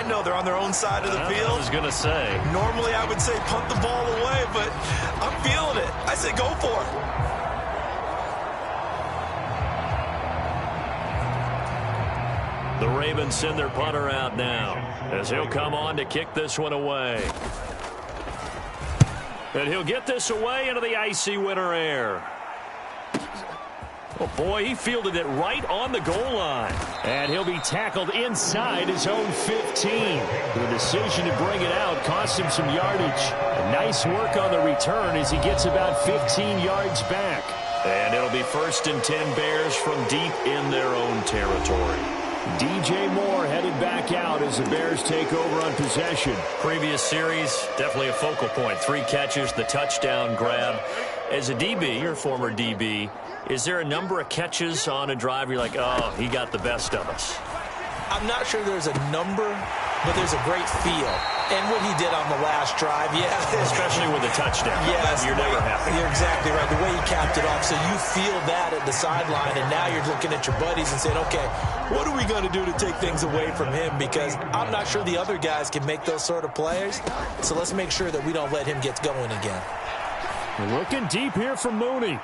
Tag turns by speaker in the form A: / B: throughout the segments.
A: know they're on their own side of the field.
B: I was going to say.
A: Normally I would say punt the ball away, but I'm feeling it. I say go for it.
B: The Ravens send their punter out now as he'll come on to kick this one away. And he'll get this away into the icy winter air. Oh, boy, he fielded it right on the goal line. And he'll be tackled inside his own 15. The decision to bring it out cost him some yardage. Nice work on the return as he gets about 15 yards back. And it'll be 1st and 10 Bears from deep in their own territory. DJ Moore headed back out as the Bears take over on possession. Previous series, definitely a focal point. 3 catches, the touchdown grab. As a DB, your former DB, is there a number of catches on a drive you're like, oh, he got the best of us?
A: I'm not sure there's a number, but there's a great feel. And what he did on the last drive, yeah.
B: Especially with a touchdown.
A: Yes.
B: You're never happy.
A: You're exactly right. The way he capped it off, so you feel that at the sideline, and now you're looking at your buddies and saying, okay, what are we going to do to take things away from him? Because I'm not sure the other guys can make those sort of plays. So let's make sure that we don't let him get going again.
B: Looking deep here from Mooney.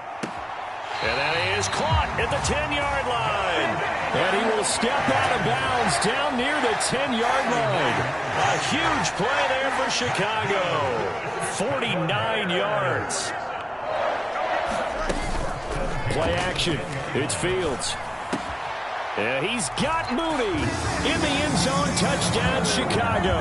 B: And that is caught at the 10-yard line. And he will step out of bounds down near the 10-yard line. A huge play there for Chicago. 49 yards. Play action. It's Fields. And he's got Mooney in the end zone. Touchdown, Chicago.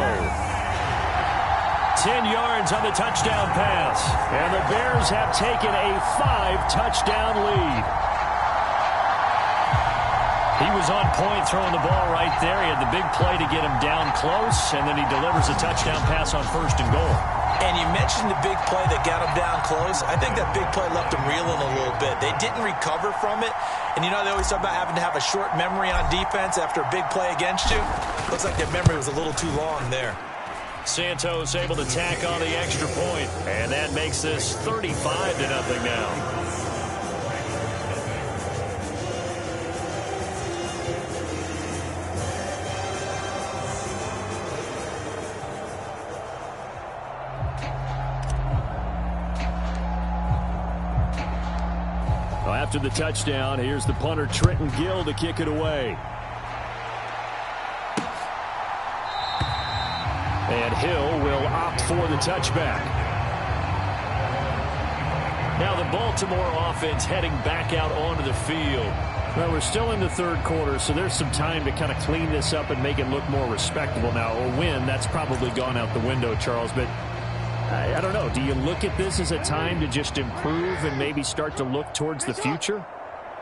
B: 10 yards on the touchdown pass. And the Bears have taken a 5-touchdown lead. He was on point throwing the ball right there. He had the big play to get him down close, and then he delivers a touchdown pass on 1st and goal.
A: And you mentioned the big play that got him down close. I think that big play left him reeling a little bit. They didn't recover from it. And you know they always talk about having to have a short memory on defense after a big play against you. Looks like their memory was a little too long there.
B: Santos able to tack on the extra point, and that makes this 35-0 now. Well, after the touchdown, here's the punter Trenton Gill to kick it away. And Hill will opt for the touchback. Now the Baltimore offense heading back out onto the field. Well, we're still in the 3rd quarter, so there's some time to kind of clean this up and make it look more respectable. Now, a win, that's probably gone out the window, Charles, but I don't know. Do you look at this as a time to just improve and maybe start to look towards the future?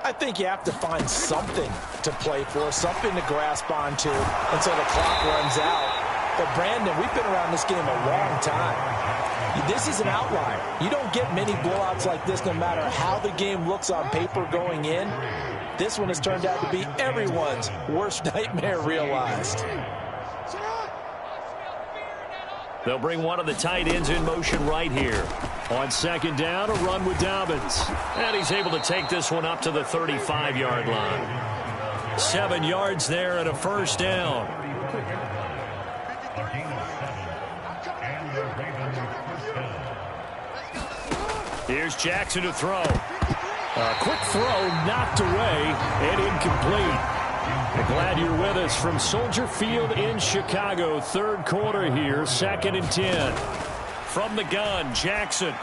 A: I think you have to find something to play for, something to grasp onto until the clock runs out. But, Brandon, we've been around this game a long time. This is an outlier. You don't get many blowouts like this no matter how the game looks on paper going in. This one has turned out to be everyone's worst nightmare realized.
B: They'll bring one of the tight ends in motion right here. On 2nd down, a run with Dobbins. And he's able to take this one up to the 35-yard line. 7 yards there and a 1st down. Here's Jackson to throw. A quick throw knocked away and incomplete. I'm glad you're with us from Soldier Field in Chicago. 3rd quarter here, 2nd and 10. From the gun, Jackson.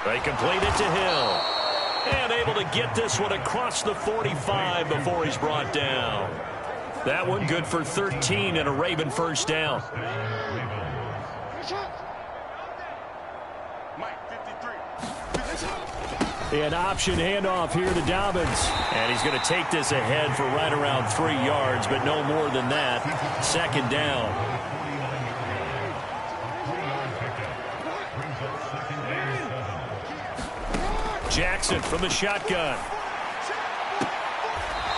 B: They complete it to Hill. And able to get this one across the 45 before he's brought down. That one good for 13 and a Raven 1st down. An option handoff here to Dobbins. And he's going to take this ahead for right around 3 yards, but no more than that. 2nd down. Jackson from the shotgun.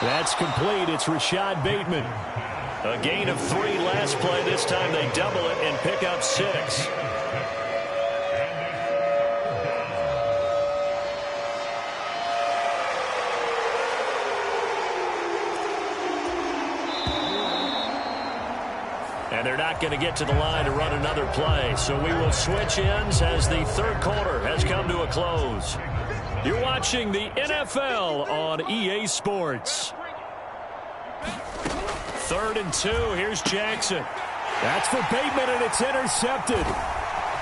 B: That's complete. It's Rashad Bateman. A gain of 3 last play. This time they double it and pick up 6. And they're not going to get to the line to run another play. So we will switch ends as the third quarter has come to a close. You're watching the NFL on EA Sports. 3rd and 2. Here's Jackson. That's for Bateman, and it's intercepted.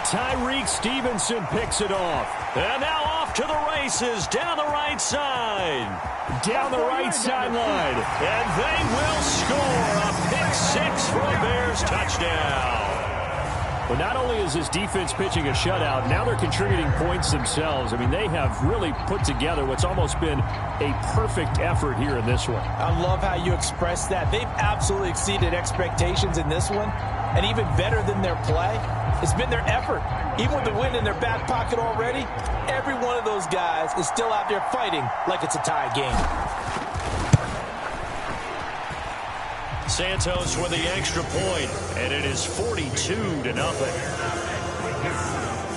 B: Tyreek Stevenson picks it off. And now off to the races down the right side. Down the right sideline. And they will score a pick-6 for a Bears touchdown. Well, not only is this defense pitching a shutout, now they're contributing points themselves. I mean, they have really put together what's almost been a perfect effort here in this one.
A: I love how you express that. They've absolutely exceeded expectations in this one. And even better than their play, it's been their effort. Even with the win in their back pocket already, every one of those guys is still out there fighting like it's a tie game.
B: Santos with the extra point, and it is 42-0.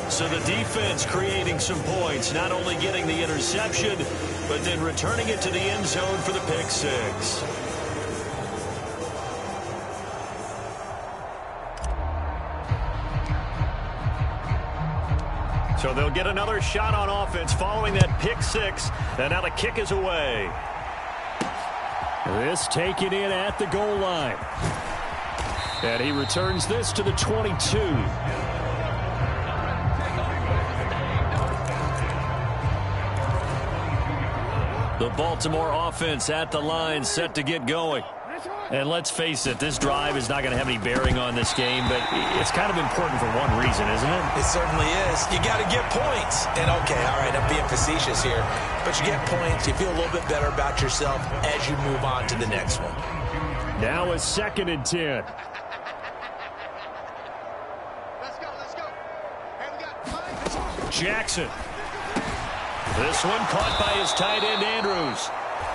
B: So the defense creating some points, not only getting the interception, but then returning it to the end zone for the pick-6. So they'll get another shot on offense following that pick-6, and now the kick is away. This taken in at the goal line. And he returns this to the 22. The Baltimore offense at the line, set to get going. And let's face it, this drive is not going to have any bearing on this game, but it's kind of important for one reason, isn't it?
A: It certainly is. You got to get points. And, okay, all right, I'm being facetious here. But you get points, you feel a little bit better about yourself as you move on to the next one.
B: Now a 2nd and 10.
C: Let's go. Hey, we got 5.
B: Jackson. This one caught by his tight end, Andrews.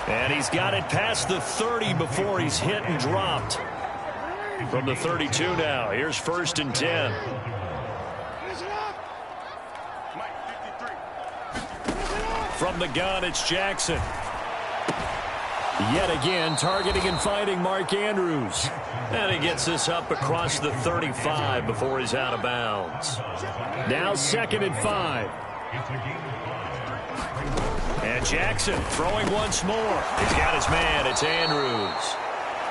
B: And he's got it past the 30 before he's hit and dropped. From the 32 now. Here's 1st and 10. From the gun, it's Jackson. Yet again, targeting and finding Mark Andrews. And he gets this up across the 35 before he's out of bounds. Now 2nd and 5. And Jackson throwing once more. He's got his man. It's Andrews.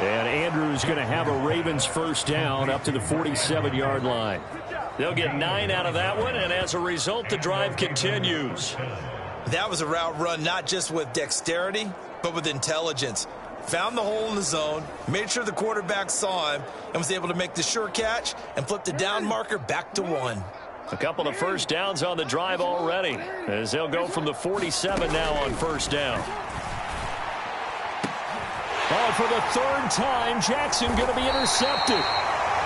B: And Andrews going to have a Ravens first down up to the 47-yard line. They'll get 9 out of that one, and as a result, the drive continues.
A: That was a route run not just with dexterity, but with intelligence. Found the hole in the zone, made sure the quarterback saw him, and was able to make the sure catch and flip the down marker back to 1.
B: A couple of first downs on the drive already, as they'll go from the 47 now on first down. Oh, for the 3rd time, Jackson going to be intercepted.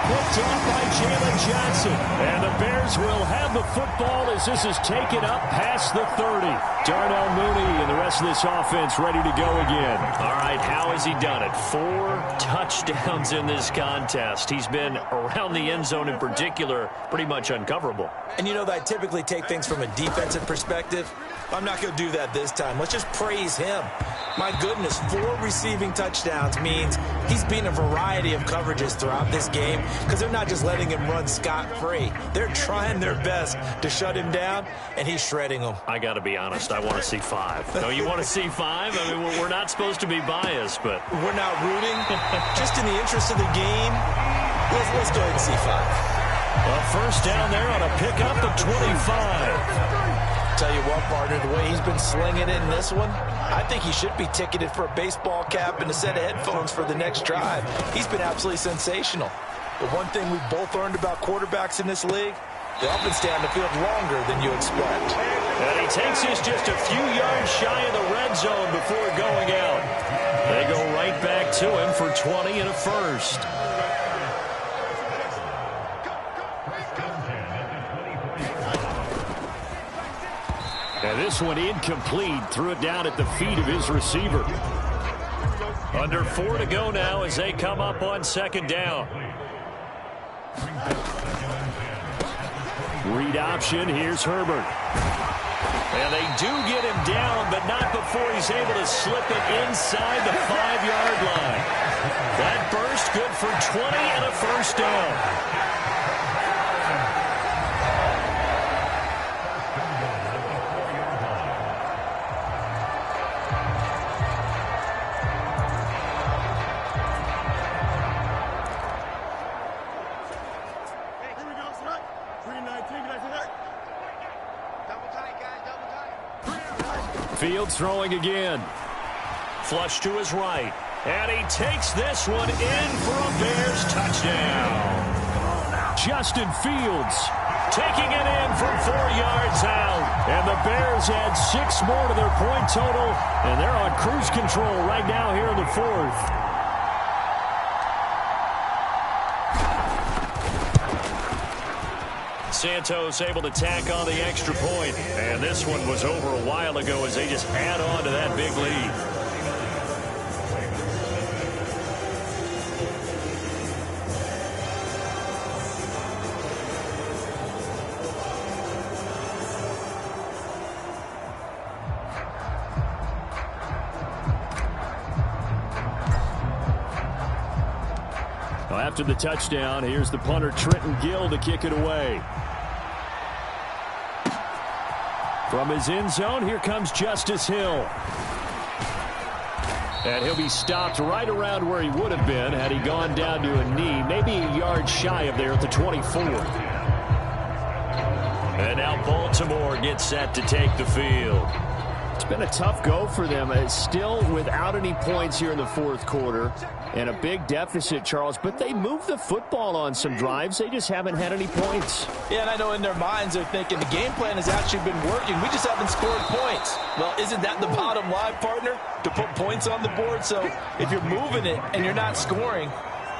B: Picked off by Jalen Johnson. And the Bears will have the football as this is taken up past the 30. Darnell Mooney and the rest of this offense ready to go again. All right, how has he done it? 4 touchdowns in this contest. He's been around the end zone in particular, pretty much uncoverable.
A: And you know that I typically take things from a defensive perspective. I'm not going to do that this time. Let's just praise him. My goodness, 4 receiving touchdowns means he's beaten a variety of coverages throughout this game because they're not just letting him run scot-free. They're trying their best to shut him down, and he's shredding them.
B: I got to be honest, I want to see 5. No, you want to see 5? I mean, we're not supposed to be biased, but...
A: We're not rooting. Just in the interest of the game, let's go ahead and see 5.
B: Well, first down there on a pickup of 25.
A: Tell you what, partner, the way he's been slinging it in this one, I think he should be ticketed for a baseball cap and a set of headphones for the next drive. He's been absolutely sensational. The one thing we've both learned about quarterbacks in this league, they often stay on the field longer than you expect.
B: And he takes this just a few yards shy of the red zone before going out. They go right back to him for 20 and a first. And this one incomplete. Threw it down at the feet of his receiver. Under 4 to go now as they come up on 2nd down. Read option. Here's Herbert. And they do get him down, but not before he's able to slip it inside the 5-yard line. That burst good for 20 and a first down. Fields throwing again. Flush to his right. And he takes this one in for a Bears touchdown. Justin Fields taking it in from 4 yards out. And the Bears add 6 more to their point total. And they're on cruise control right now here in the fourth. Santos able to tack on the extra point. And this one was over a while ago as they just add on to that big lead. Well, after the touchdown, here's the punter Trenton Gill to kick it away. From his end zone, here comes Justice Hill. And he'll be stopped right around where he would have been had he gone down to a knee, maybe a yard shy of there at the 24. And now Baltimore gets set to take the field. It's been a tough go for them. It's still without any points here in the fourth quarter. And a big deficit, Charles. But they moved the football on some drives. They just haven't had any points.
A: Yeah, and I know in their minds they're thinking the game plan has actually been working. We just haven't scored points. Well, isn't that the bottom line, partner? To put points on the board? So if you're moving it and you're not scoring,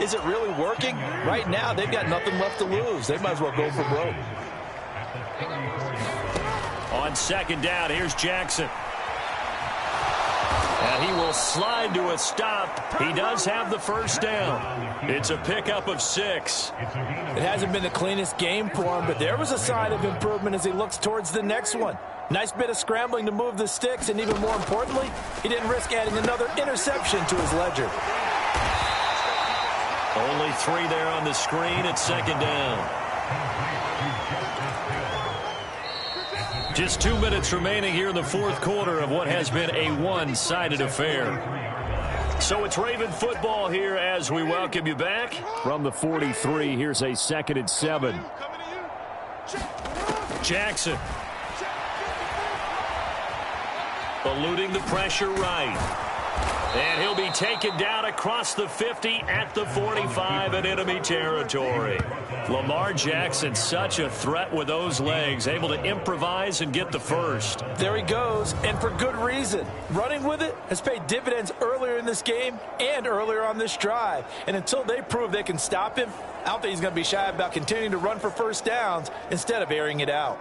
A: is it really working? Right now, they've got nothing left to lose. They might as well go for broke.
B: On second down, here's Jackson. And he will slide to a stop. He does have the first down. It's a pickup of 6.
A: It hasn't been the cleanest game for him, but there was a sign of improvement as he looks towards the next one. Nice bit of scrambling to move the sticks, and even more importantly, he didn't risk adding another interception to his ledger.
B: Only 3 there on the screen at second down. Just 2 minutes remaining here in the fourth quarter of what has been a one-sided affair. So it's Raven football here as we welcome you back. From the 43, here's a 2nd and 7. Jackson. Eluding the pressure right. And he'll be taken down across the 50 at the 45 in enemy territory. Lamar Jackson, such a threat with those legs, able to improvise and get the first.
A: There he goes, and for good reason. Running with it has paid dividends earlier in this game and earlier on this drive. And until they prove they can stop him, I don't think he's going to be shy about continuing to run for first downs instead of airing it out.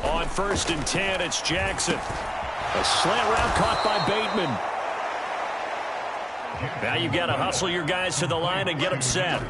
B: On 1st and 10, it's Jackson. A slant route caught by Bateman. Now you've got to hustle your guys to the line and get them set.